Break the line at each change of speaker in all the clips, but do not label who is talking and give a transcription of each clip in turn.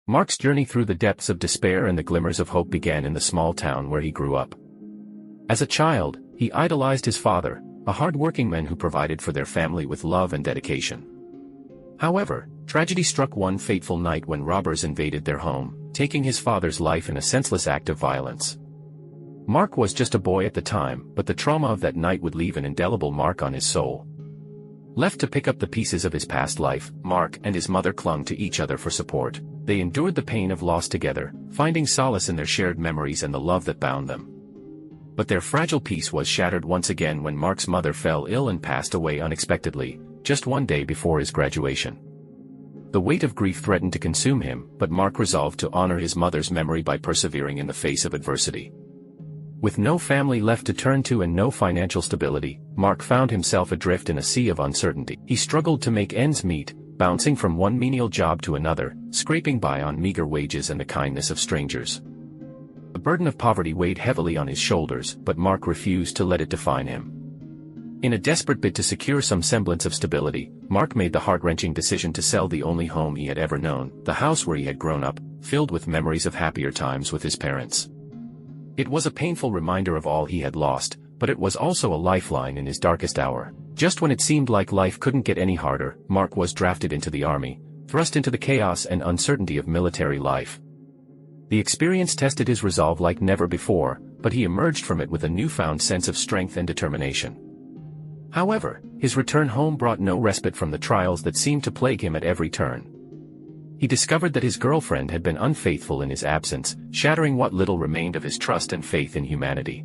Mark's journey through the depths of despair and the glimmers of hope began in the small town where he grew up. As a child, he idolized his father, a hard-working man who provided for their family with love and dedication. However, tragedy struck one fateful night when robbers invaded their home, taking his father's life in a senseless act of violence. Mark was just a boy at the time, but the trauma of that night would leave an indelible mark on his soul. Left to pick up the pieces of his past life, Mark and his mother clung to each other for support. They endured the pain of loss together, finding solace in their shared memories and the love that bound them. But their fragile peace was shattered once again when Mark's mother fell ill and passed away unexpectedly, just one day before his graduation. The weight of grief threatened to consume him, but Mark resolved to honor his mother's memory by persevering in the face of adversity. With no family left to turn to and no financial stability, Mark found himself adrift in a sea of uncertainty. He struggled to make ends meet, bouncing from one menial job to another, scraping by on meager wages and the kindness of strangers. The burden of poverty weighed heavily on his shoulders, but Mark refused to let it define him. In a desperate bid to secure some semblance of stability, Mark made the heart-wrenching decision to sell the only home he had ever known, the house where he had grown up, filled with memories of happier times with his parents. It was a painful reminder of all he had lost, but it was also a lifeline in his darkest hour. Just when it seemed like life couldn't get any harder, Mark was drafted into the army, thrust into the chaos and uncertainty of military life. The experience tested his resolve like never before, but he emerged from it with a newfound sense of strength and determination. However, his return home brought no respite from the trials that seemed to plague him at every turn. He discovered that his girlfriend had been unfaithful in his absence, shattering what little remained of his trust and faith in humanity.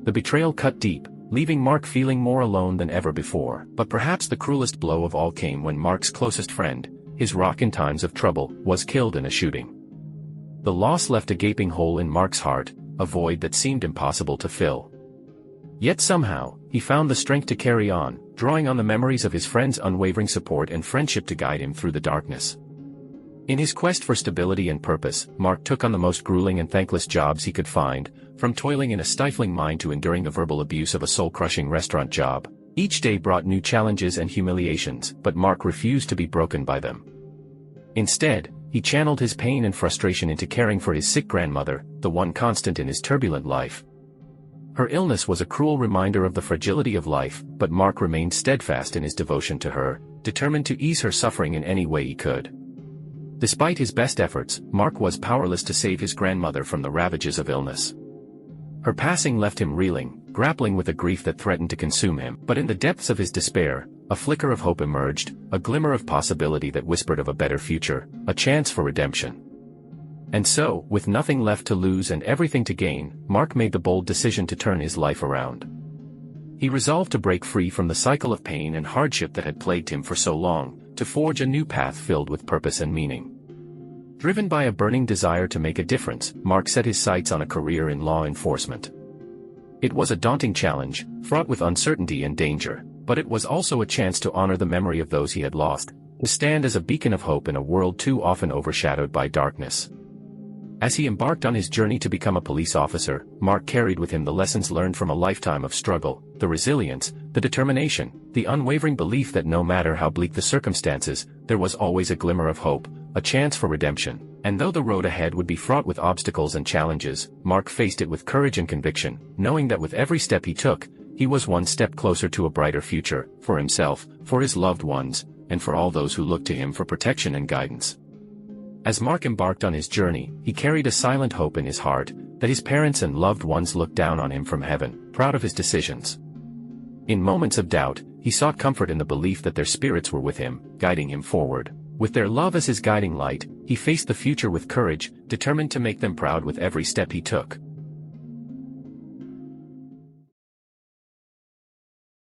The betrayal cut deep, leaving Mark feeling more alone than ever before. But perhaps the cruelest blow of all came when Mark's closest friend, his rock in times of trouble, was killed in a shooting. The loss left a gaping hole in Mark's heart, a void that seemed impossible to fill. Yet somehow, he found the strength to carry on, drawing on the memories of his friend's unwavering support and friendship to guide him through the darkness. In his quest for stability and purpose, Mark took on the most grueling and thankless jobs he could find, from toiling in a stifling mine to enduring the verbal abuse of a soul-crushing restaurant job. Each day brought new challenges and humiliations, but Mark refused to be broken by them. Instead, he channeled his pain and frustration into caring for his sick grandmother, the one constant in his turbulent life. Her illness was a cruel reminder of the fragility of life, but Mark remained steadfast in his devotion to her, determined to ease her suffering in any way he could. Despite his best efforts, Mark was powerless to save his grandmother from the ravages of illness. Her passing left him reeling, grappling with a grief that threatened to consume him. But in the depths of his despair, a flicker of hope emerged, a glimmer of possibility that whispered of a better future, a chance for redemption. And so, with nothing left to lose and everything to gain, Mark made the bold decision to turn his life around. He resolved to break free from the cycle of pain and hardship that had plagued him for so long, to forge a new path filled with purpose and meaning. Driven by a burning desire to make a difference, Mark set his sights on a career in law enforcement. It was a daunting challenge, fraught with uncertainty and danger, but it was also a chance to honor the memory of those he had lost, to stand as a beacon of hope in a world too often overshadowed by darkness. As he embarked on his journey to become a police officer, Mark carried with him the lessons learned from a lifetime of struggle, the resilience, the determination, the unwavering belief that no matter how bleak the circumstances, there was always a glimmer of hope, a chance for redemption. And though the road ahead would be fraught with obstacles and challenges, Mark faced it with courage and conviction, knowing that with every step he took, he was one step closer to a brighter future, for himself, for his loved ones, and for all those who looked to him for protection and guidance. As Mark embarked on his journey, he carried a silent hope in his heart, that his parents and loved ones looked down on him from heaven, proud of his decisions. In moments of doubt, he sought comfort in the belief that their spirits were with him, guiding him forward. With their love as his guiding light, he faced the future with courage, determined to make them proud with every step he took.